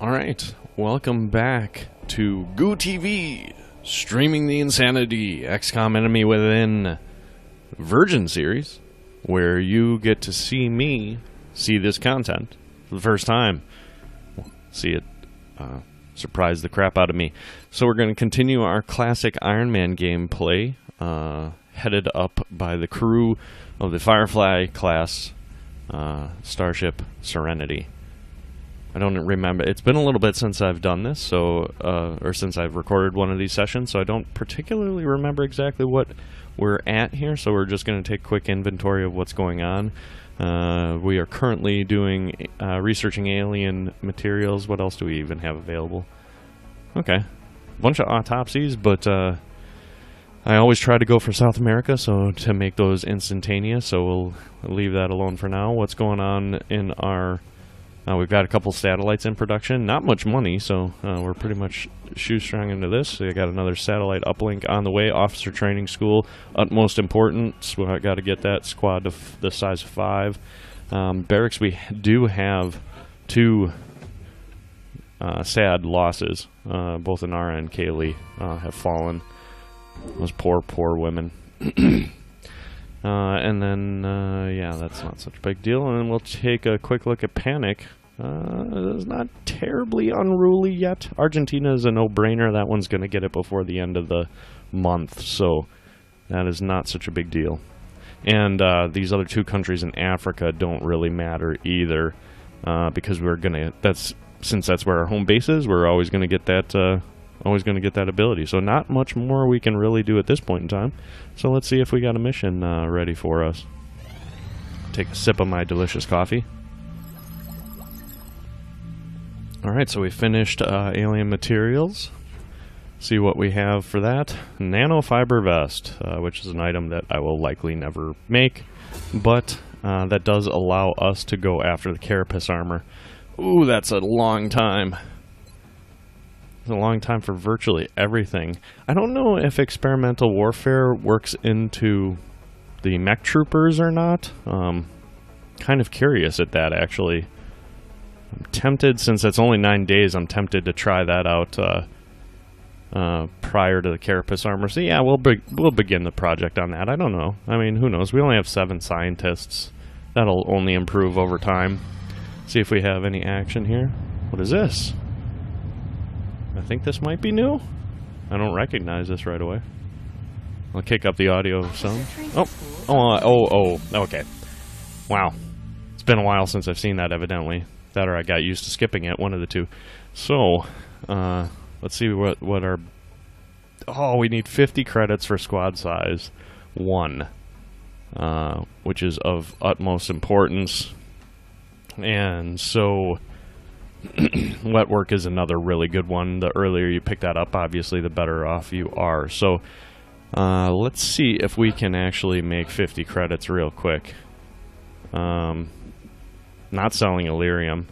All right, welcome back to Goo TV, streaming the insanity, XCOM Enemy Within Virgin series, where you get to see me see this content for the first time. See it surprise the crap out of me. So we're going to continue our Classic Ironman gameplay, headed up by the crew of the Firefly class Starship Serenity. I don't remember. It's been a little bit since I've done this, so or since I've recorded one of these sessions, so I don't particularly remember exactly what we're at here, so we're just going to take a quick inventory of what's going on. We are currently doing researching alien materials. What else do we even have available? Okay. A bunch of autopsies, but I always try to go for South America, so to make those instantaneous, so we'll leave that alone for now. What's going on in our... we've got a couple satellites in production. Not much money, so we're pretty much shoestrung into this. So we got another satellite uplink on the way. Officer training school, utmost importance. We got to get that squad to the size of 5. Barracks, we do have 2 sad losses. Both Inara and Kaylee have fallen. Those poor women. And then, yeah, that's not such a big deal. And then we'll take a quick look at Panic. It's not terribly unruly yet. Argentina is a no-brainer. That one's going to get it before the end of the month, so that is not such a big deal. And these other 2 countries in Africa don't really matter either, because we're going to... Since that's where our home base is, we're always going to get that... always going to get that ability. So not much more we can really do at this point in time. So let's see if we got a mission ready for us. Take a sip of my delicious coffee. Alright, so we finished alien materials. See what we have for that. Nanofiber vest, which is an item that I will likely never make. But that does allow us to go after the carapace armor. Ooh, that's a long time. A long time for virtually everything. I don't know if experimental warfare works into the mech troopers or not. Kind of curious at that, actually. I'm tempted, since it's only 9 days, I'm tempted to try that out prior to the carapace armor. So yeah, we'll begin the project on that. I don't know. I mean, who knows? We only have 7 scientists. That'll only improve over time. See if we have any action here. What is this? I think this might be new. I don't recognize this right away. I'll kick up the audio some. Oh, okay. Wow. It's been a while since I've seen that, evidently. That or I got used to skipping it, one of the two. So, let's see what our... Oh, we need 50 credits for squad size 1, which is of utmost importance. And so... wet work is another really good one. The earlier you pick that up, obviously, the better off you are. So let's see if we can actually make 50 credits real quick. Not selling Illyrium.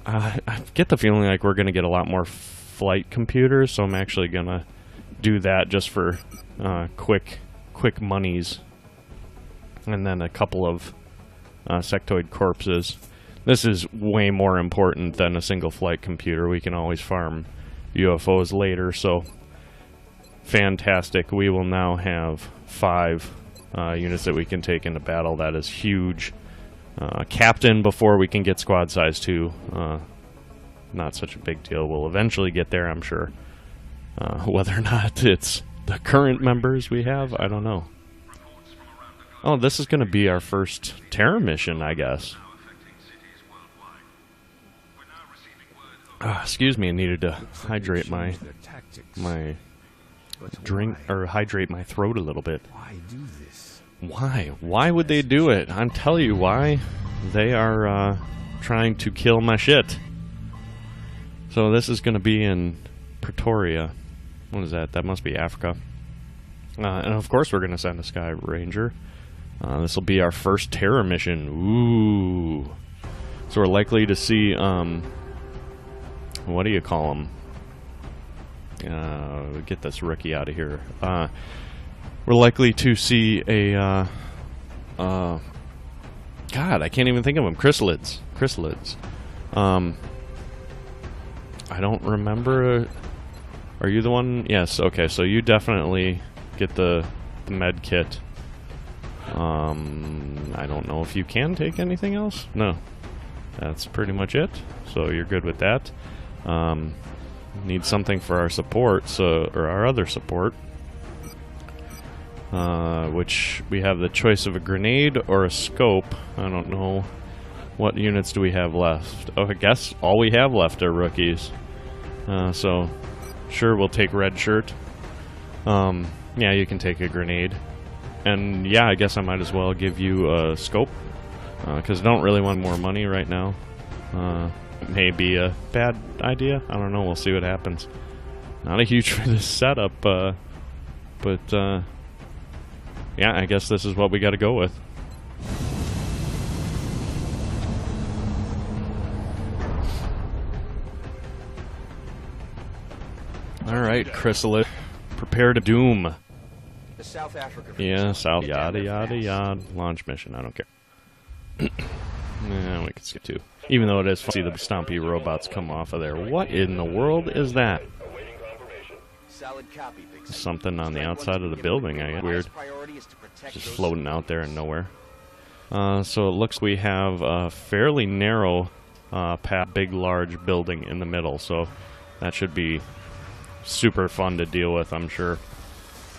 I get the feeling like we're going to get a lot more flight computers, so I'm actually going to do that just for quick monies. And then a couple of sectoid corpses. This is way more important than a single flight computer. We can always farm UFOs later, so fantastic. We will now have 5 units that we can take into battle. That is huge. Captain before we can get squad size 2. Not such a big deal. We'll eventually get there, I'm sure. Whether or not it's the current members we have, I don't know. Oh, this is going to be our first terror mission, I guess. Excuse me, I needed to hydrate my drink, or hydrate my throat a little bit. Why do this? Why? Why would they do it? I'll tell you why. They are trying to kill my shit. So this is going to be in Pretoria. What is that? That must be Africa. And of course we're going to send a Sky Ranger. This will be our first terror mission. Ooh. So we're likely to see... what do you call them? Get this rookie out of here. We're likely to see a God, I can't even think of them. Chrysalids. I don't remember. Are you the one? Yes, okay, so you definitely get the med kit. I don't know if you can take anything else. No. That's pretty much it. So you're good with that. Need something for our support, or our other support. Which we have the choice of a grenade or a scope. I don't know. What units do we have left? Oh, I guess all we have left are rookies. So, sure, we'll take red shirt. Yeah, you can take a grenade. And yeah, I guess I might as well give you a scope. Because I don't really want more money right now. It may be a bad idea. I don't know. We'll see what happens. Not a huge for this setup, but yeah, I guess this is what we got to go with. All right, Chrysalis, prepare to doom. South Africa. Yeah, South. Yada yada yada. Launch mission. I don't care. Yeah, we can skip too. Even though it is fun to see the stompy robots come off of there. What in the world is that? Something on the outside of the building, I guess. Weird. Just floating out there and nowhere. So it looks we have a fairly narrow path, big, large building in the middle. So that should be super fun to deal with, I'm sure.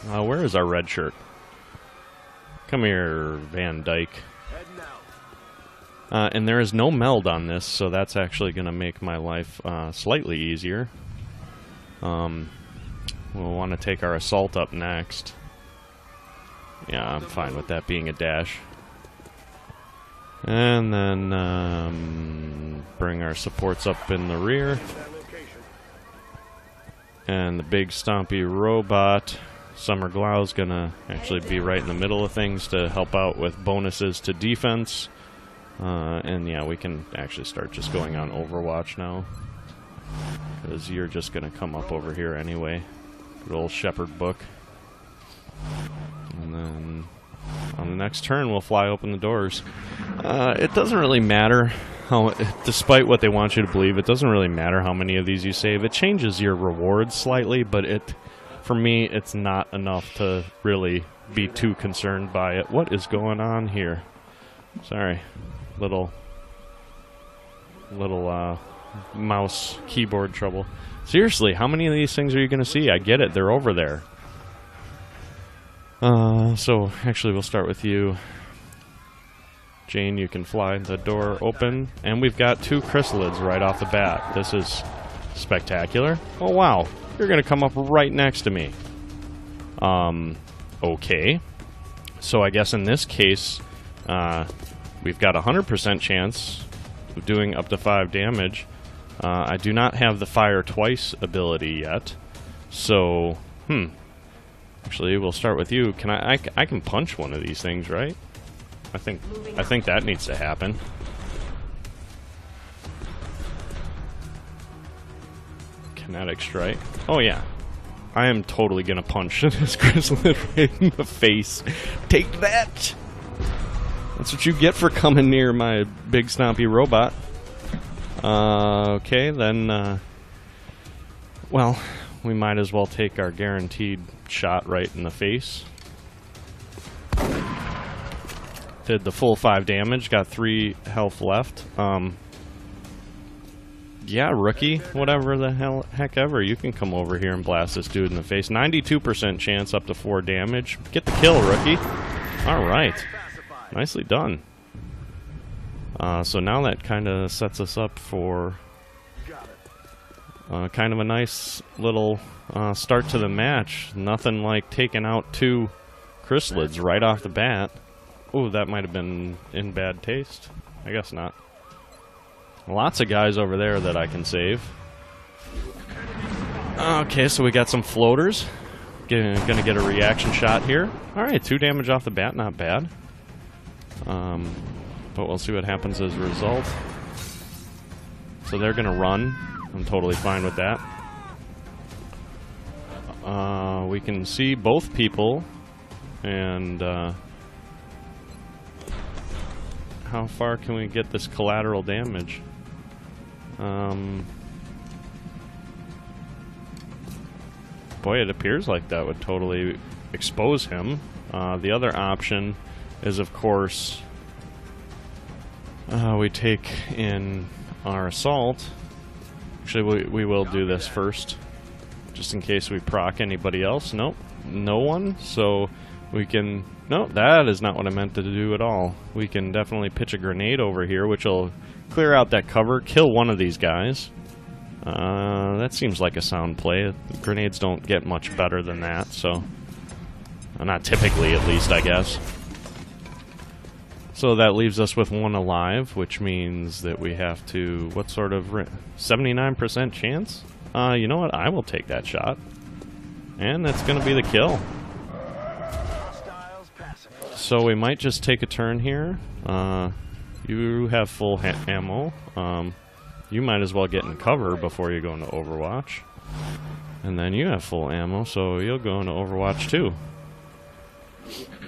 Where is our red shirt? Come here, Van Dyke. And there is no meld on this, so that's actually going to make my life slightly easier. We'll want to take our assault up next. Yeah, I'm fine with that being a dash. And then bring our supports up in the rear. And the big stompy robot, Summer Glau's going to actually be right in the middle of things to help out with bonuses to defense. And yeah, we can actually start just going on Overwatch now. Because you're just going to come up over here anyway. Good old Shepherd book. And then on the next turn, we'll fly open the doors. It doesn't really matter how, despite what they want you to believe, it doesn't really matter how many of these you save. It changes your rewards slightly, but for me, it's not enough to really be too concerned by it. What is going on here? Sorry. Little mouse keyboard trouble. Seriously, how many of these things are you going to see? I get it, they're over there. So actually we'll start with you. Jane, you can fly the door open. And we've got 2 chrysalids right off the bat. This is spectacular. Oh wow, you're going to come up right next to me. Okay. So I guess in this case, we've got a 100% chance of doing up to 5 damage. I do not have the fire twice ability yet. So, actually, we'll start with you. Can I can punch one of these things, right? I think that needs to happen. Kinetic strike. Oh yeah. I am totally gonna punch this chrysalid right in the face. Take that! That's what you get for coming near my big stompy robot. Okay, then, well, we might as well take our guaranteed shot right in the face. Did the full 5 damage, got 3 health left. Yeah, rookie, whatever the heck ever, you can come over here and blast this dude in the face. 92% chance up to 4 damage. Get the kill, rookie. Alright. Nicely done. So now that kind of sets us up for kind of a nice little start to the match. Nothing like taking out 2 chrysalids right off the bat. Oh, that might have been in bad taste. I guess not. Lots of guys over there that I can save. Okay, so we got some floaters. Gonna get a reaction shot here. Alright, 2 damage off the bat, not bad. But we'll see what happens as a result. So they're gonna run. I'm totally fine with that. We can see both people. And how far can we get this collateral damage? Boy, it appears like that would totally expose him. The other option is, of course, we take in our assault. Actually, we will do this first, just in case we proc anybody else. Nope, no one. So we can... No, that is not what I meant to do at all. We can definitely pitch a grenade over here, which will clear out that cover, kill one of these guys. That seems like a sound play. Grenades don't get much better than that, so... not typically, at least, I guess. So that leaves us with one alive, which means that we have to... What sort of... 79% chance? You know what? I will take that shot. And that's going to be the kill. So we might just take a turn here. You have full ammo. You might as well get in cover before you go into Overwatch. And then you have full ammo, so you'll go into Overwatch too.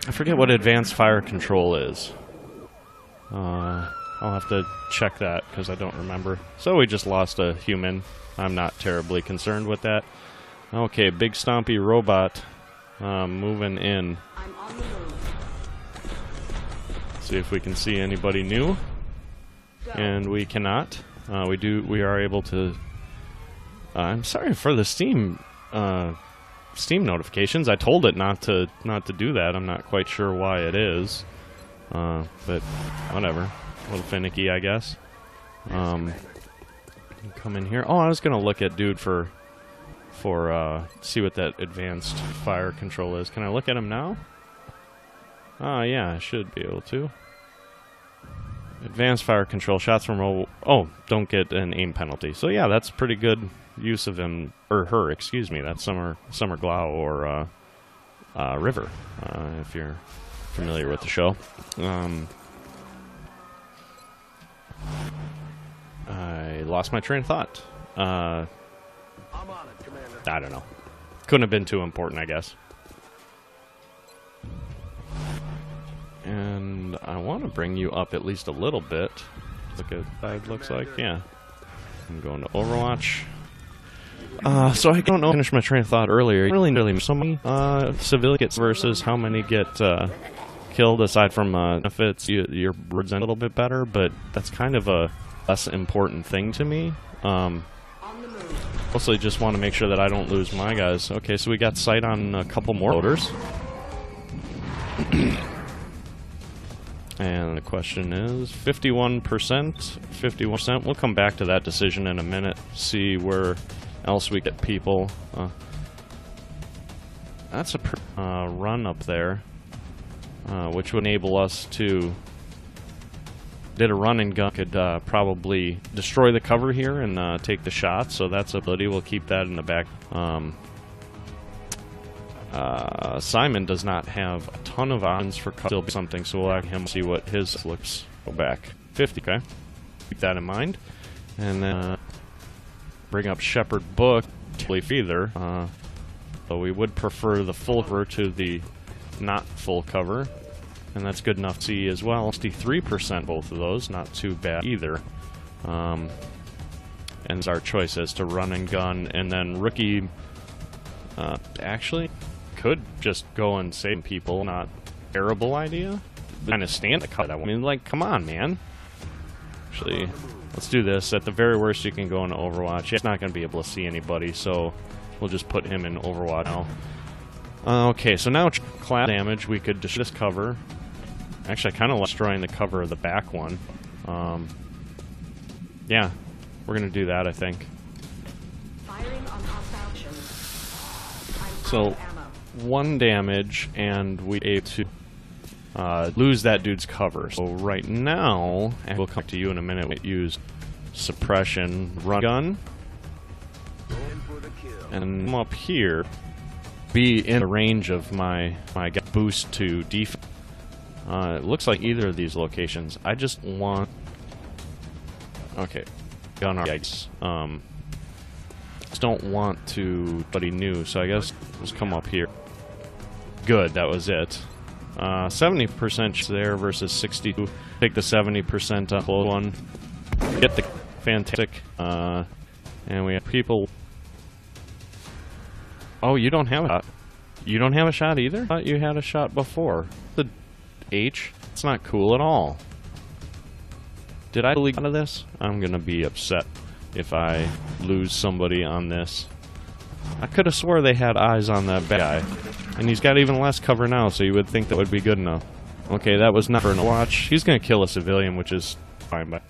I forget what advanced fire control is. I'll have to check that because I don't remember. So we just lost a human. I'm not terribly concerned with that. Okay, big stompy robot moving in. I'm on the move. See if we can see anybody new. And we cannot. We are able to... I'm sorry for the Steam notifications. I told it not to do that. I'm not quite sure why it is. But whatever. A little finicky, I guess. Come in here. Oh, I was gonna look at dude for see what that advanced fire control is. Can I look at him now? Yeah, I should be able to. Advanced fire control, shots from oh, don't get an aim penalty. So yeah, that's pretty good use of him, or her, excuse me. That's Summer Glau or River, if you're familiar with the show. I lost my train of thought. I'm on it, Commander. I don't know. Couldn't have been too important, I guess. And I want to bring you up at least a little bit. Look at that, it looks like. Yeah. I'm going to Overwatch. So I don't know. Finish my train of thought earlier. Really, so many civilians versus how many get killed. Aside from benefits, your words a little bit better, but that's kind of a less important thing to me. Mostly just want to make sure that I don't lose my guys. Okay, so we got sight on a couple more loaders. And the question is 51%, 51%. We'll come back to that decision in a minute, see where else we get people. That's a run up there, which would enable us to... Did a run and gun, could probably destroy the cover here and take the shot, so that's a ability. We'll keep that in the back. Simon does not have a ton of options for still something, so we'll let him see what his looks. Go back 50, okay? Keep that in mind. And then bring up Shepherd Book, either. So we would prefer the full cover to the not full cover. And that's good enough to see as well. 63% both of those, not too bad either. And it's our choice as to run and gun, and then rookie actually could just go and save people. Not a terrible idea. Kind of stand the cut. I mean, like, come on, man. Actually, let's do this. At the very worst, you can go into Overwatch. It's not going to be able to see anybody, so we'll just put him in Overwatch now. Okay, so now class damage. We could just cover. Actually, I kind of like destroying the cover of the back one. Yeah, we're going to do that, I think. Firing on hostile options. So, 1 damage, and we able to lose that dude's cover. So right now, and we'll come to you in a minute, we use suppression run gun. And come up here, be in the range of my boost to defense. It looks like either of these locations. I just want... Okay. Gun our just don't want to... Anybody new, so I guess just come up here. Good, that was it. 70% there versus 62. Take the 70% on close one. Get the fantastic. And we have people... Oh, you don't have a shot. You don't have a shot either? I thought you had a shot before. The H? It's not cool at all. Did I leak out of this? I'm gonna be upset if I lose somebody on this. I could have swore they had eyes on that bad guy. And he's got even less cover now, so you would think that would be good enough. Okay, that was not for a watch. He's gonna kill a civilian, which is fine, but...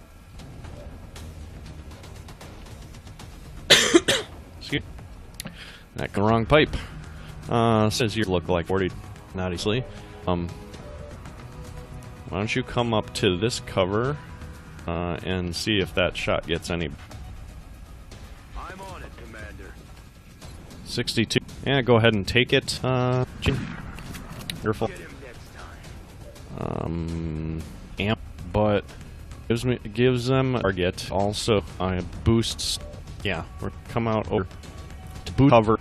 Excuse me. That the wrong pipe. Says you look like 40, obviously. Why don't you come up to this cover, and see if that shot gets any... I'm on it, Commander. 62. Yeah, go ahead and take it, Jim. Careful. Get him next time. Amp, but gives them a target. Also, boosts. Yeah, we're come out over to boot cover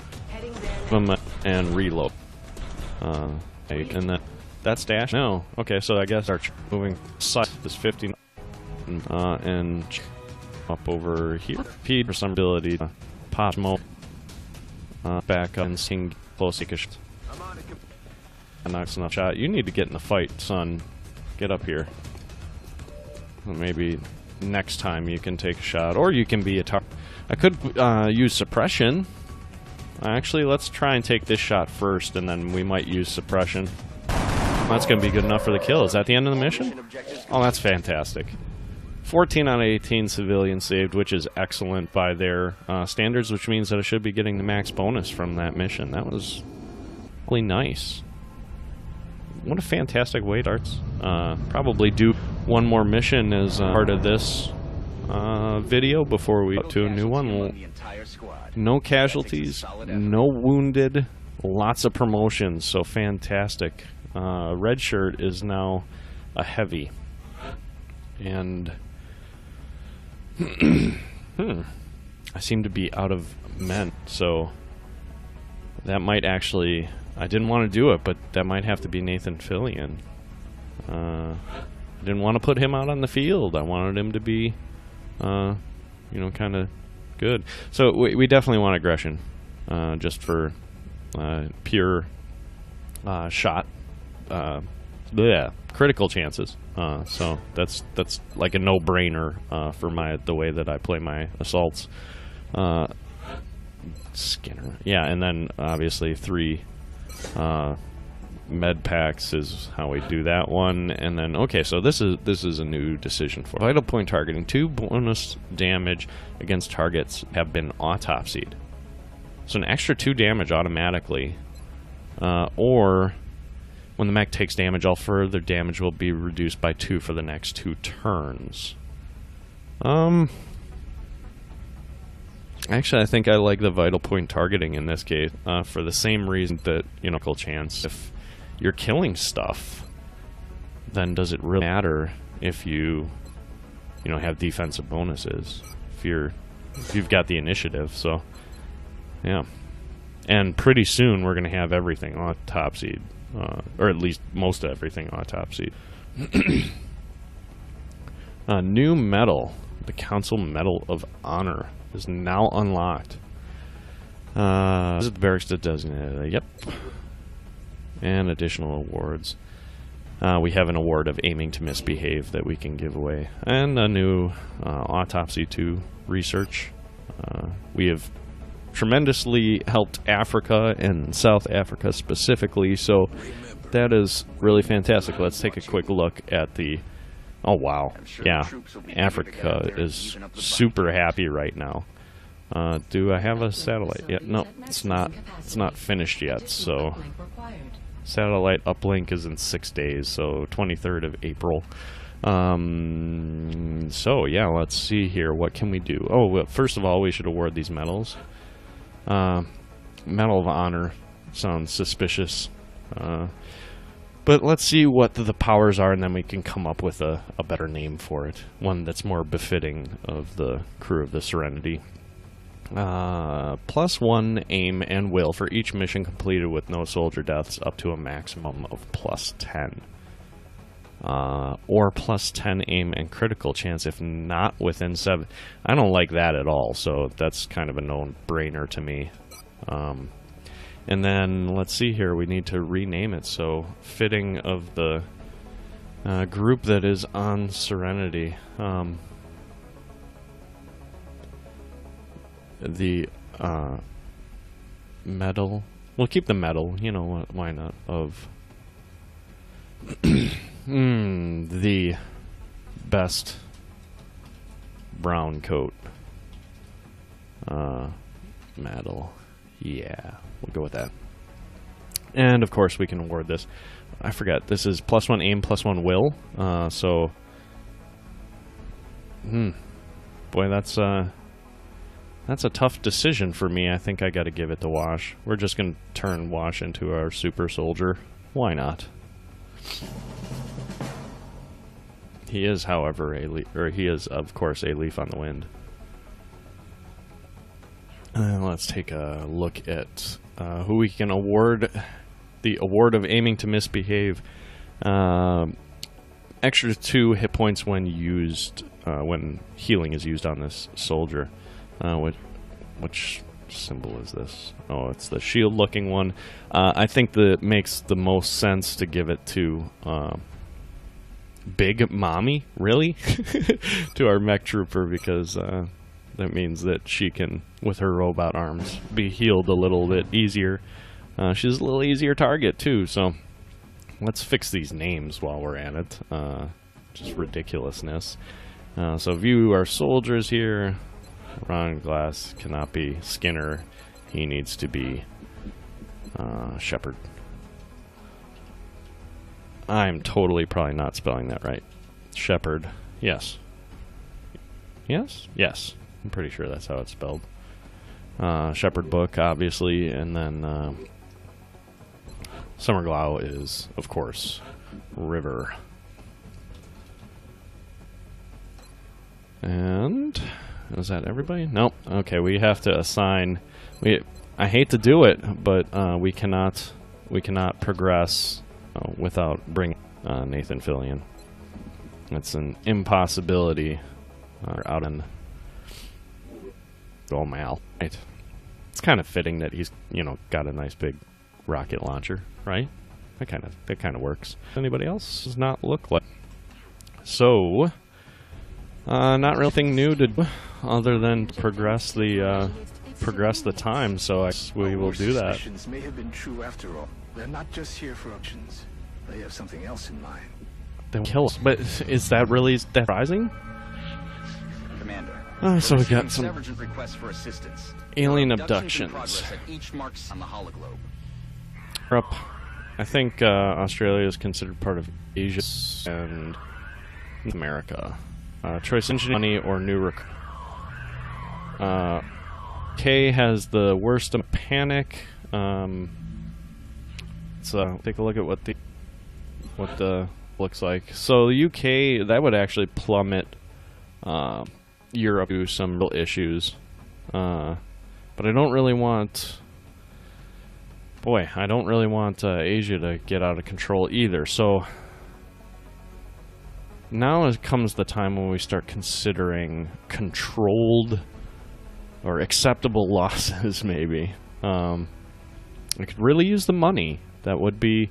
them and reload. And that's dash. No, okay, so I guess our moving side is 50, and up over here. P for some ability to pop smoke. Back up and sing close. I'm on it, Knocks enough shot. You need to get in the fight, son. Get up here. Maybe next time you can take a shot, or you can be a target. I could use suppression. Actually, let's try and take this shot first, and then we might use suppression. That's going to be good enough for the kill. Is that the end of the mission? Oh, that's fantastic. 14 out of 18 civilians saved, which is excellent by their standards, which means that I should be getting the max bonus from that mission. That was really nice. What a fantastic way to start. Probably do one more mission as part of this video before we go to a new one. No casualties, no wounded, lots of promotions, so fantastic. Red shirt is now a heavy. And I seem to be out of men, so that might actually... I didn't want to do it, but that might have to be Nathan Fillion. I didn't want to put him out on the field. I wanted him to be, you know, kind of good. So we definitely want aggression, just for pure shot, critical chances. So that's like a no-brainer for the way that I play my assaults. Skinner, yeah, and then obviously 3 med packs is how we do that one. And then okay, so this is a new decision for vital point targeting. 2 bonus damage against targets have been autopsied, so an extra 2 damage automatically, or when the mech takes damage, all further damage will be reduced by 2 for the next 2 turns. Actually, I think I like the vital point targeting in this case, for the same reason that, you know, chance. If you're killing stuff, then does it really matter if you know, have defensive bonuses? If you've got the initiative, so yeah. And pretty soon we're going to have everything autopsied, or at least most of everything autopsied. New medal, the Council Medal of Honor, is now unlocked. Visit the barracks to designate. Yep. And additional awards. We have an award of aiming to misbehave that we can give away. And a new autopsy 2 research. We have tremendously helped Africa and South Africa specifically, so that is really fantastic. Let's take a quick look at the... Oh, wow. Yeah, Africa is super happy right now. Do I have a satellite yet? No, it's not finished yet, so... Satellite uplink is in 6 days, so 23rd of April. So, yeah, let's see here. What can we do? Oh, well, first of all, we should award these medals. Medal of Honor sounds suspicious. But let's see what the powers are, and then we can come up with a better name for it. One that's more befitting of the crew of the Serenity. +1 aim and will for each mission completed with no soldier deaths, up to a maximum of +10. Or +10 aim and critical chance if not within 7. I don't like that at all, so that's kind of a no-brainer to me. And then, let's see here, we need to rename it, so fitting of the group that is on Serenity. The medal. We'll keep the medal, you know what, why not, of the best brown coat. Medal. Yeah, we'll go with that. And of course we can award this. I forgot, this is +1 aim, +1 will. So boy, that's a tough decision for me. I think I gotta give it to Wash. We're just gonna turn Wash into our super soldier. Why not? He is, however, he is, of course, a leaf on the wind. Let's take a look at who we can award the award of aiming to misbehave. Extra 2 hit points when used, when healing is used on this soldier. Which symbol is this? Oh, it's the shield-looking one. I think that makes the most sense to give it to Big Mommy, really, to our mech trooper, because that means that she can, with her robot arms, be healed a little bit easier. She's a little easier target too, so let's fix these names while we're at it. Just ridiculousness. So view our soldiers here. Ron Glass cannot be Skinner. He needs to be Shepard. I'm totally probably not spelling that right. Shepard. Yes. Yes? Yes. I'm pretty sure that's how it's spelled. Shepard book, obviously, and then Summer Glau is, of course, River. And is that everybody? Nope. Okay, we have to assign. I hate to do it, but we cannot progress without bringing Nathan Fillion. It's an impossibility. Out in Mal. Right. It's kind of fitting that he's, got a nice big rocket launcher, right? That kind of works. Anybody else does not look like. So, not really anything new to do other than progress the time. So we will do that. Missions may have been true after all. They're not just here for options. They have something else in mind. They will kill us. But is that really surprising? Commander. So we got some requests for assistance. alien abductions. At each marks on the hologlobe. Europe. I think Australia is considered part of Asia and America. Choice engineering, money, or new recruit. K has the worst panic. So take a look at what the looks like. So the UK, that would actually plummet Europe to some real issues. But I don't really want. Boy, I don't really want Asia to get out of control either. So now comes the time when we start considering controlled or acceptable losses, maybe. I could really use the money. That would be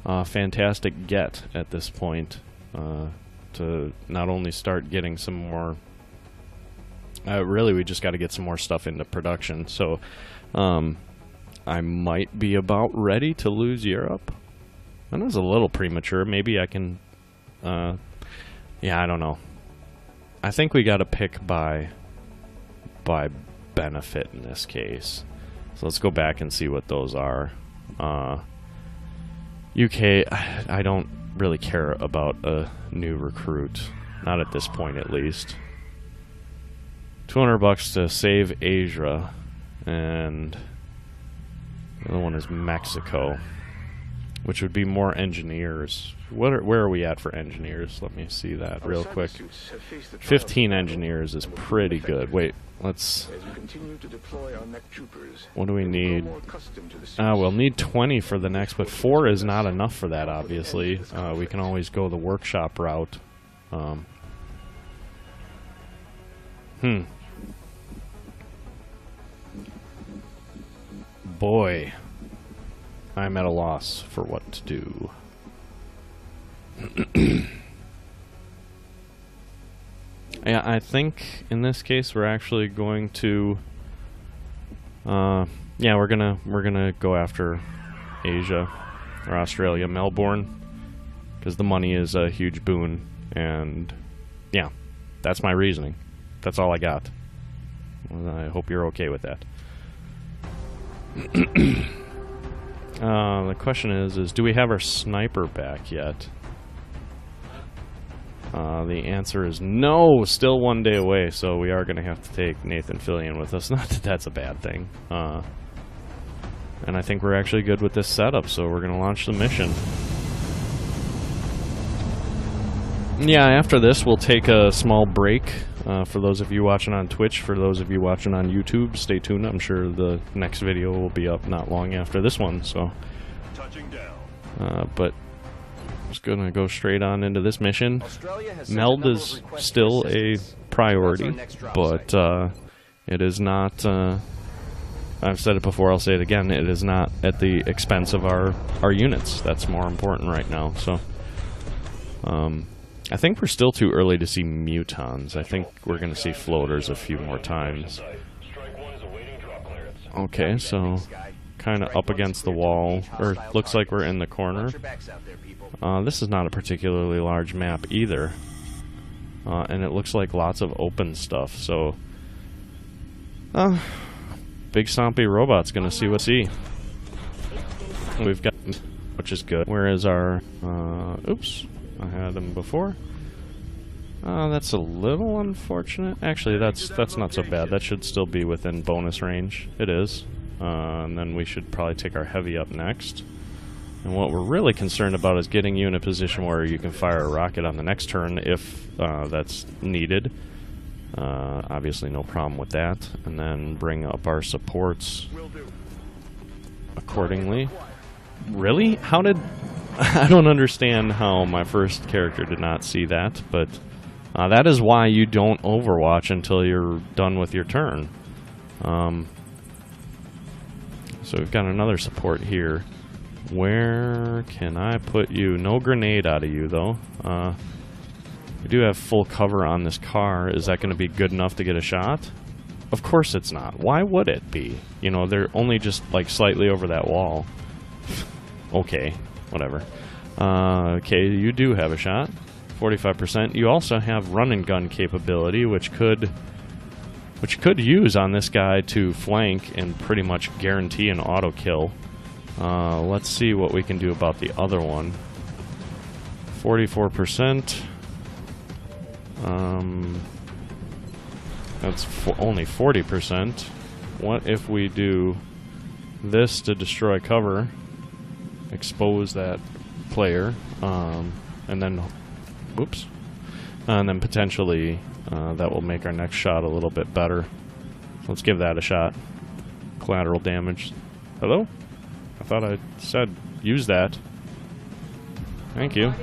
a fantastic get at this point to not only start getting some more. Really, we just got to get some more stuff into production. So I might be about ready to lose Europe. That was a little premature. Maybe I can. Yeah, I don't know. I think we got to pick by benefit in this case. So let's go back and see what those are. UK, I don't really care about a new recruit. Not at this point, at least. $200 to save Asia, and the other one is Mexico, which would be more engineers. Where are we at for engineers? Let me see that real quick. 15 engineers is pretty good. Wait, let's. What do we need? We'll need 20 for the next, but 4 is not enough for that, obviously. We can always go the workshop route. Boy, I'm at a loss for what to do. Yeah, I think in this case we're actually going to yeah, we're gonna go after Asia or Australia, Melbourne, because the money is a huge boon, and yeah, that's my reasoning. That's all I got. I hope you're okay with that. The question is do we have our sniper back yet? The answer is no, still 1 day away, so we are going to have to take Nathan Fillion with us. Not that that's a bad thing. And I think we're actually good with this setup, so we're going to launch the mission. Yeah, after this, we'll take a small break. For those of you watching on Twitch, for those of you watching on YouTube, stay tuned. I'm sure the next video will be up not long after this one, so. Touching down. But just gonna go straight on into this mission. Meld is still a priority, but it is not. I've said it before. I'll say it again. It is not at the expense of our units. That's more important right now. So, I think we're still too early to see mutons. I think we're gonna see floaters a few more times. Okay, so kind of up against the wall, or looks like we're in the corner. This is not a particularly large map either, and it looks like lots of open stuff, so big stompy robot's gonna see what's see. We've got, which is good. Where is our oops, I had them before. That's a little unfortunate. Actually, that's not so bad. That should still be within bonus range. It is. And then we should probably take our heavy up next. And what we're really concerned about is getting you in a position where you can fire a rocket on the next turn if that's needed. Obviously no problem with that. And then bring up our supports accordingly. Really? How did... I don't understand how my first character did not see that, but that is why you don't overwatch until you're done with your turn. So we've got another support here. Where can I put you? No grenade out of you, though. We do have full cover on this car. Is that going to be good enough to get a shot? Of course it's not. Why would it be? You know, they're only just, like, slightly over that wall. Okay, whatever. Okay, you do have a shot. 45%. You also have run and gun capability, which could use on this guy to flank and pretty much guarantee an auto kill. Let's see what we can do about the other one. 44%. That's only 40%. What if we do this to destroy cover, expose that player, and then, whoops, and then potentially that will make our next shot a little bit better. Let's give that a shot. Collateral damage. Hello? I thought I said use that. Thank you.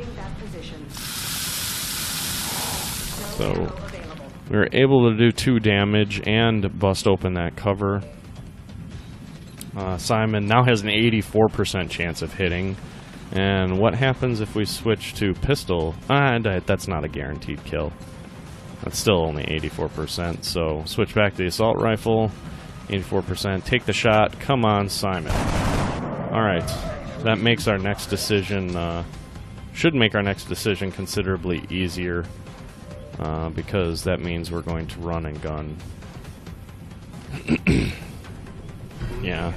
So we were able to do 2 damage and bust open that cover. Simon now has an 84% chance of hitting. And what happens if we switch to pistol? That's not a guaranteed kill. That's still only 84%. So switch back to the assault rifle. 84%. Take the shot. Come on, Simon. Alright. That makes our next decision, should make our next decision considerably easier. Because that means we're going to run and gun. Yeah.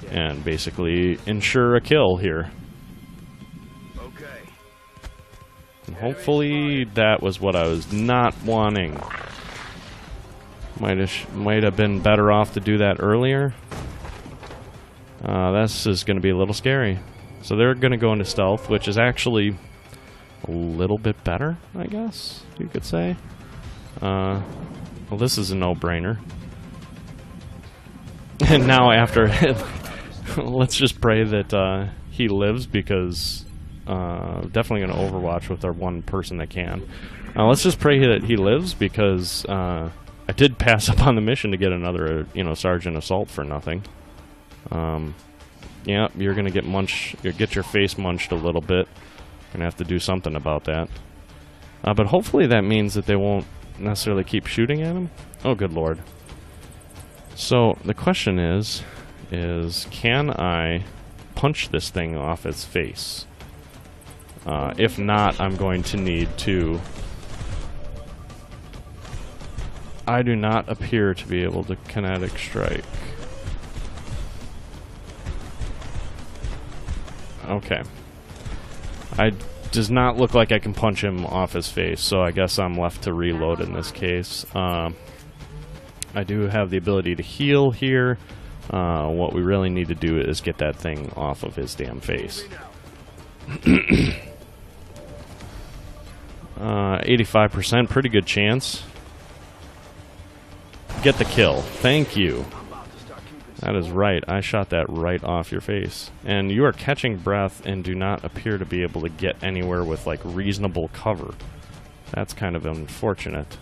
And basically ensure a kill here. And hopefully that was what I was not wanting. Might have been better off to do that earlier. This is going to be a little scary. So they're going to go into stealth, which is actually a little bit better, I guess you could say. Well, this is a no-brainer. And now after, let's just pray that he lives, because definitely going to overwatch with our one person that can. Let's just pray that he lives, because I did pass up on the mission to get another, Sergeant Assault for nothing. yeah, you're gonna get your face munched a little bit. Gonna have to do something about that. But hopefully that means that they won't necessarily keep shooting at him. Oh, good lord. So the question is can I punch this thing off its face? If not, I'm going to need to... I do not appear to be able to kinetic strike. Okay. Does not look like I can punch him off his face, so I guess I'm left to reload in this case. I do have the ability to heal here. What we really need to do is get that thing off of his damn face. 85%, pretty good chance. Get the kill. Thank you. That is right. I shot that right off your face. And you are catching breath and do not appear to be able to get anywhere with, like, reasonable cover. That's kind of unfortunate.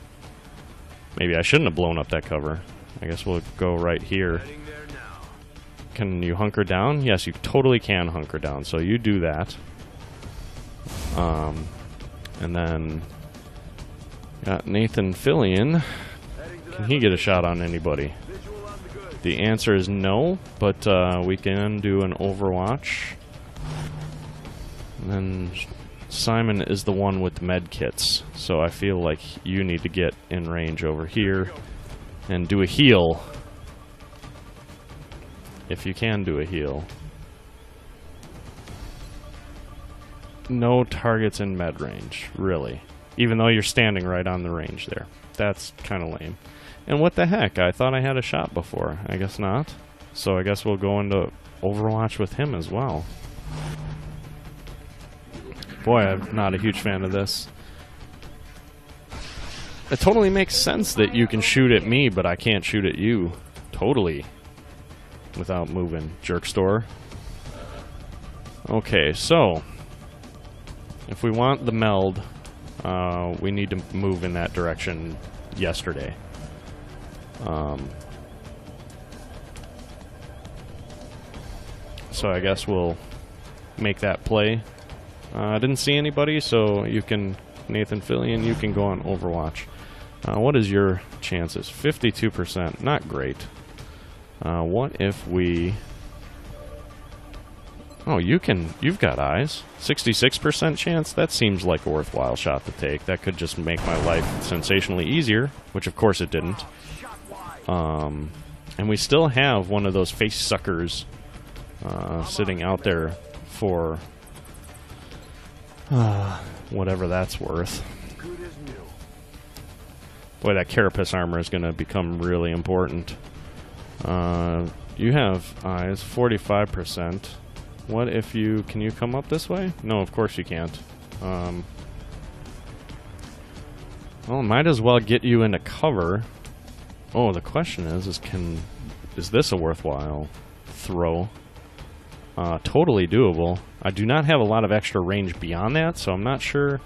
Maybe I shouldn't have blown up that cover. I guess we'll go right here. Can you hunker down? Yes, you totally can hunker down. So you do that. And then got Nathan Fillion. Can he get a shot on anybody? The answer is no, but we can do an Overwatch. And then Simon is the one with the med kits, so I feel like you need to get in range over here and do a heal. If you can do a heal. No targets in med range, really. Even though you're standing right on the range there. That's kind of lame. And what the heck? I thought I had a shot before. I guess not. So I guess we'll go into Overwatch with him as well. Boy, I'm not a huge fan of this. It totally makes sense that you can shoot at me, but I can't shoot at you. Totally. Without moving. Jerk store. Okay, so if we want the meld, we need to move in that direction yesterday. So I guess we'll make that play. I didn't see anybody, so you can, Nathan Fillion, you can go on Overwatch. What is your chances? 52%, not great. What if we... Oh, you've got eyes. 66% chance? That seems like a worthwhile shot to take. That could just make my life sensationally easier, which of course it didn't. And we still have one of those face suckers sitting out there for whatever that's worth. Boy, that carapace armor is going to become really important. You have eyes, 45%. What if you... Can you come up this way? No, of course you can't. Well, might as well get you into cover. Oh, the question is this a worthwhile throw? Totally doable. I do not have a lot of extra range beyond that, so I'm not sure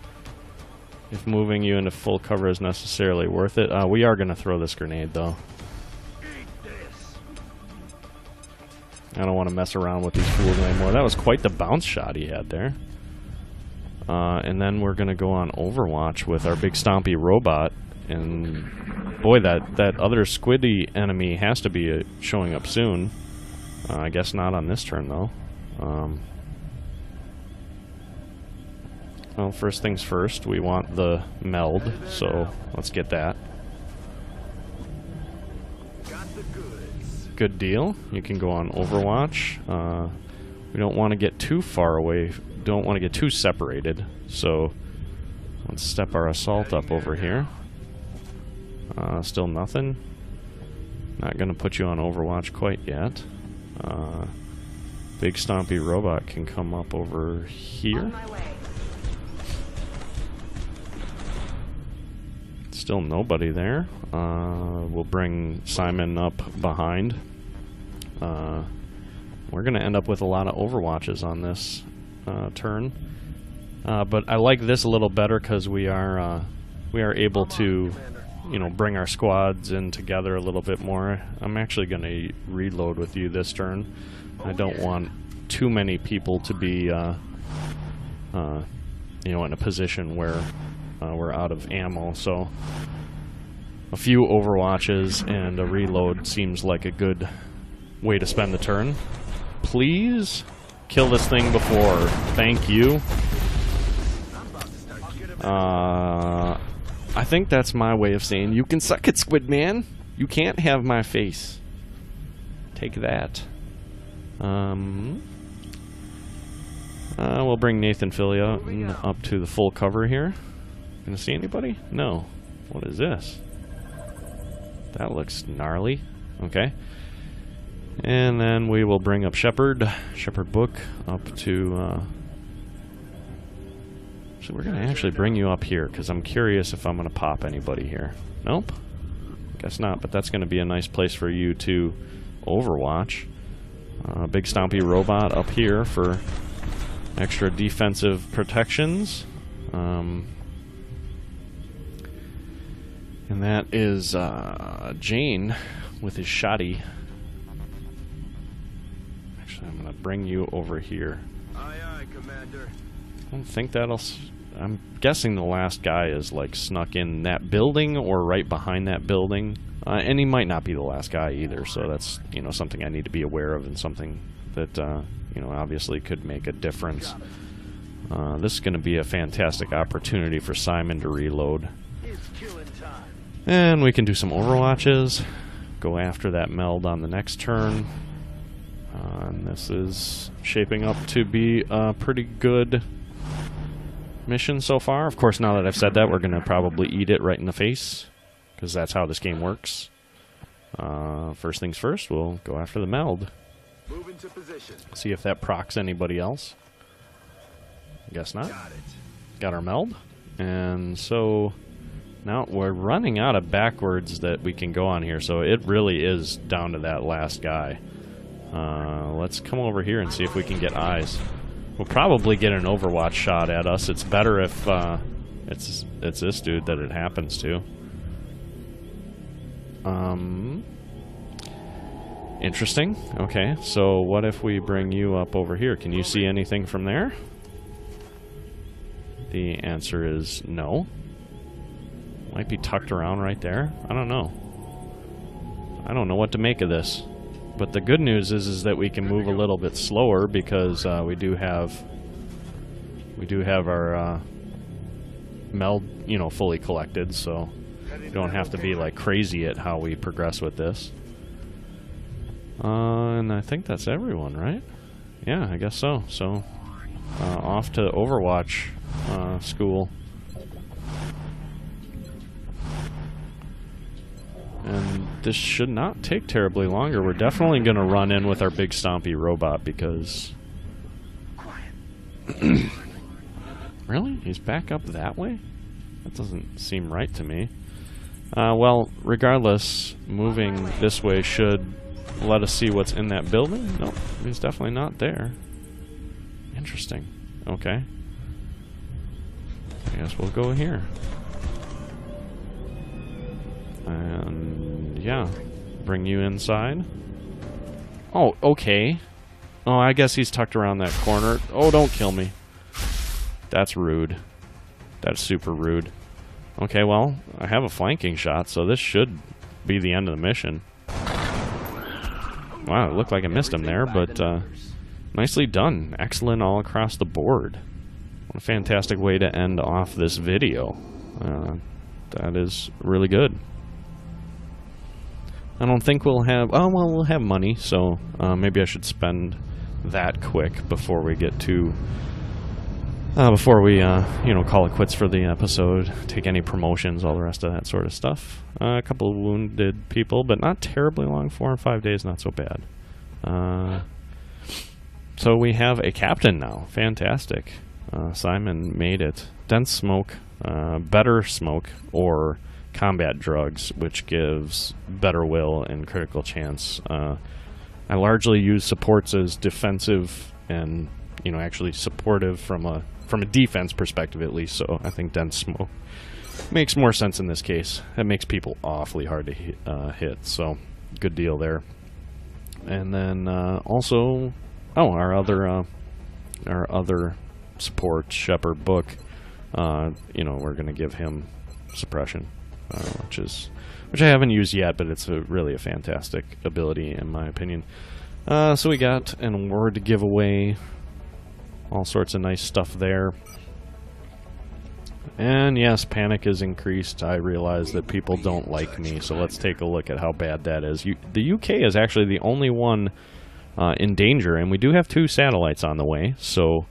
if moving you into full cover is necessarily worth it. We are going to throw this grenade, though. I don't want to mess around with these fools anymore. That was quite the bounce shot he had there. And then we're going to go on Overwatch with our big stompy robot. And boy, that other squiddy enemy has to be showing up soon. I guess not on this turn, though. Well, first things first, we want the meld, so let's get that. Good deal. You can go on Overwatch. We don't want to get too far away. Don't want to get too separated. So let's step our assault up over here. Still nothing. Not going to put you on Overwatch quite yet. Big stompy robot can come up over here. Still nobody there. We'll bring Simon up behind. We're going to end up with a lot of Overwatches on this turn. But I like this a little better because we are able to you know, bring our squads in together a little bit more. I'm actually going to reload with you this turn. I don't want too many people to be, you know, in a position where we're out of ammo. So a few overwatches and a reload seems like a good way to spend the turn. Please kill this thing before. Thank you. I think that's my way of saying you can suck it, Squid Man. You can't have my face. Take that. We'll bring Nathan Fillion up to the full cover here. Gonna see anybody? No. What is this? That looks gnarly. Okay. And then we will bring up Shepard Book up to... So we're going to actually bring you up here, because I'm curious if I'm going to pop anybody here. Nope. Guess not, but that's going to be a nice place for you to overwatch. Big Stompy Robot up here for extra defensive protections. And that is Jane with his shotty. Actually, I'm going to bring you over here. Aye, aye, Commander. I don't think that'll... I'm guessing the last guy is, like, snuck in that building or right behind that building. And he might not be the last guy either, so that's, you know, something I need to be aware of and something that, you know, obviously could make a difference. This is going to be a fantastic opportunity for Simon to reload. And we can do some overwatches, go after that meld on the next turn. And this is shaping up to be a pretty good mission so far. Of course, now that I've said that, we're going to probably eat it right in the face, because that's how this game works. First things first, we'll go after the meld. Move into position. See if that procs anybody else. Guess not. Got our meld. And so now we're running out of backwards that we can go on here, so it really is down to that last guy. Let's come over here and see if we can get eyes. We'll probably get an Overwatch shot at us. It's better if it's this dude that it happens to. Interesting. Okay, so what if we bring you up over here? Can you see anything from there? The answer is no. Might be tucked around right there. I don't know. I don't know what to make of this. But the good news is that we can move a little bit slower, because we do have our meld, you know, fully collected, so we don't have to be like crazy at how we progress with this. And I think that's everyone, right? Yeah, I guess so. So off to Overwatch school. And this should not take terribly longer. We're definitely going to run in with our big stompy robot, because... Really? He's back up that way? That doesn't seem right to me. Well, regardless, moving this way should let us see what's in that building. Nope, he's definitely not there. Interesting. Okay. I guess we'll go here. And yeah, bring you inside. Oh, okay. Oh, I guess he's tucked around that corner. Oh, don't kill me. That's rude. That's super rude. Okay, well, I have a flanking shot, so this should be the end of the mission. Wow, it looked like I missed him there, but nicely done. Excellent all across the board. What a fantastic way to end off this video. That is really good. I don't think we'll have... Oh, well, we'll have money, so maybe I should spend that quick before we get to... before we, you know, call it quits for the episode, take any promotions, all the rest of that sort of stuff. A couple of wounded people, but not terribly long. 4 and 5 days, not so bad. So we have a captain now. Fantastic. Simon made it. Dense smoke, better smoke, or combat drugs, which gives better will and critical chance. I largely use supports as defensive and, you know, actually supportive from a defense perspective, at least. So I think dense smoke Makes more sense in this case. That makes people awfully hard to hit, so good deal there. And then also, our other support, Shepherd Book, we're going to give him suppression, which I haven't used yet, but it's really a fantastic ability in my opinion. So we got an award to give away, all sorts of nice stuff there. And yes, panic is increased. I realize that people don't like me, so let's take a look at how bad that is. The UK is actually the only one in danger, and we do have 2 satellites on the way, so...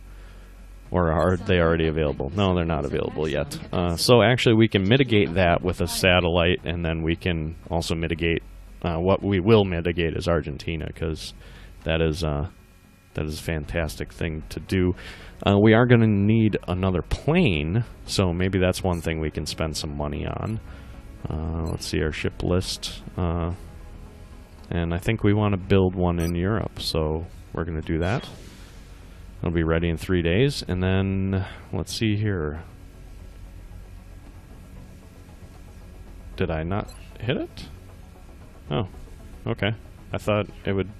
Or are they already available? No, they're not available yet. So actually we can mitigate that with a satellite, and then we can also mitigate... what we will mitigate is Argentina, because that is a fantastic thing to do. We are going to need another plane, so maybe that's one thing we can spend some money on. Let's see our ship list. And I think we want to build one in Europe, so we're going to do that. It'll be ready in 3 days, and then let's see here. Did I not hit it? Oh, okay. I thought it would.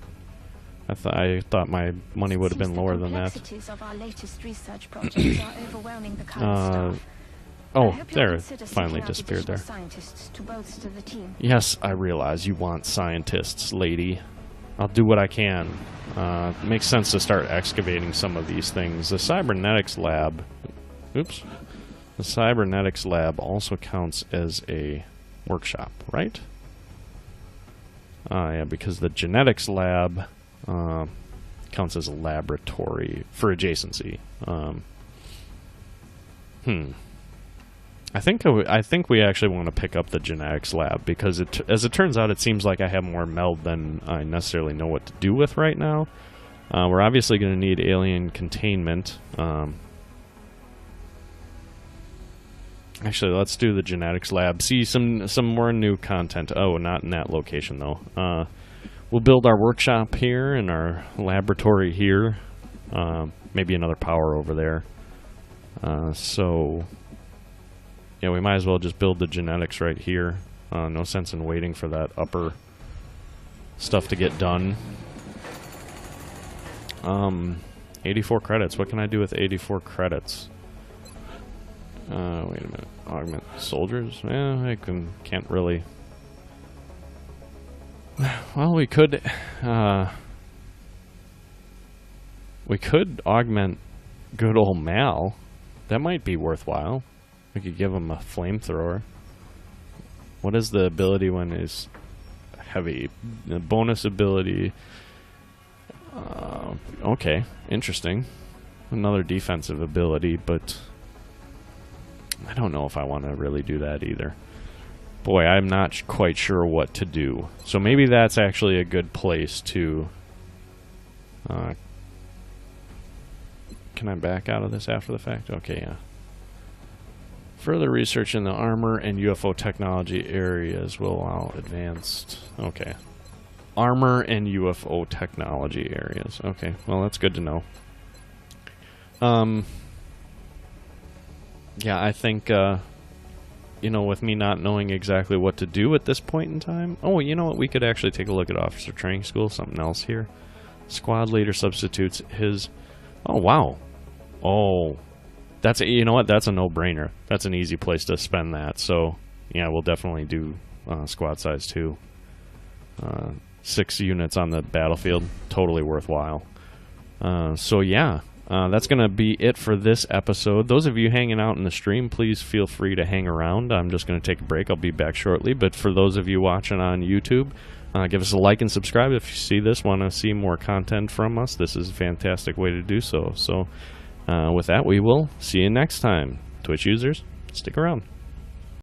I thought my money would have been lower than that. Of our latest research projects are overwhelming the current staff. Oh, there it finally disappeared there. Scientists to bolster the team. Yes, I realize you want scientists, lady. I'll do what I can. It makes sense to start excavating some of these things. The cybernetics lab... Oops. The cybernetics lab also counts as a workshop, right? Yeah, because the genetics lab counts as a laboratory for adjacency. I think we actually want to pick up the genetics lab, because as it turns out, it seems like I have more meld than I necessarily know what to do with right now. We're obviously going to need alien containment. Actually, let's do the genetics lab. See some more new content. Oh, not in that location though. We'll build our workshop here and our laboratory here. Maybe another power over there. So... yeah, we might as well just build the genetics right here. No sense in waiting for that upper stuff to get done. 84 credits. What can I do with 84 credits? Wait a minute. Augment soldiers? Yeah, I can't really... Well, we could augment good old Mal. That might be worthwhile. We could give him a flamethrower. What is the ability when he's heavy? The bonus ability. Okay, interesting. Another defensive ability, but I don't know if I want to really do that either. Boy, I'm not quite sure what to do. So maybe that's actually a good place to... can I back out of this after the fact? Okay, yeah. Further research in the armor and UFO technology areas will allow advanced... Okay. Armor and UFO technology areas. Okay, well, that's good to know. Yeah, I think, with me not knowing exactly what to do at this point in time... Oh, you know what? We could actually take a look at Officer Training School. Something else here. Squad leader substitutes his... Oh, wow. Oh... That's you know what? That's a no-brainer. That's an easy place to spend that. So, yeah, we'll definitely do squad size 2. 6 units on the battlefield, totally worthwhile. So, yeah, that's going to be it for this episode. Those of you hanging out in the stream, please feel free to hang around. I'm just going to take a break. I'll be back shortly. But for those of you watching on YouTube, give us a like and subscribe if you see this, want to see more content from us. This is a fantastic way to do so. So... with that, we will see you next time. Twitch users, stick around.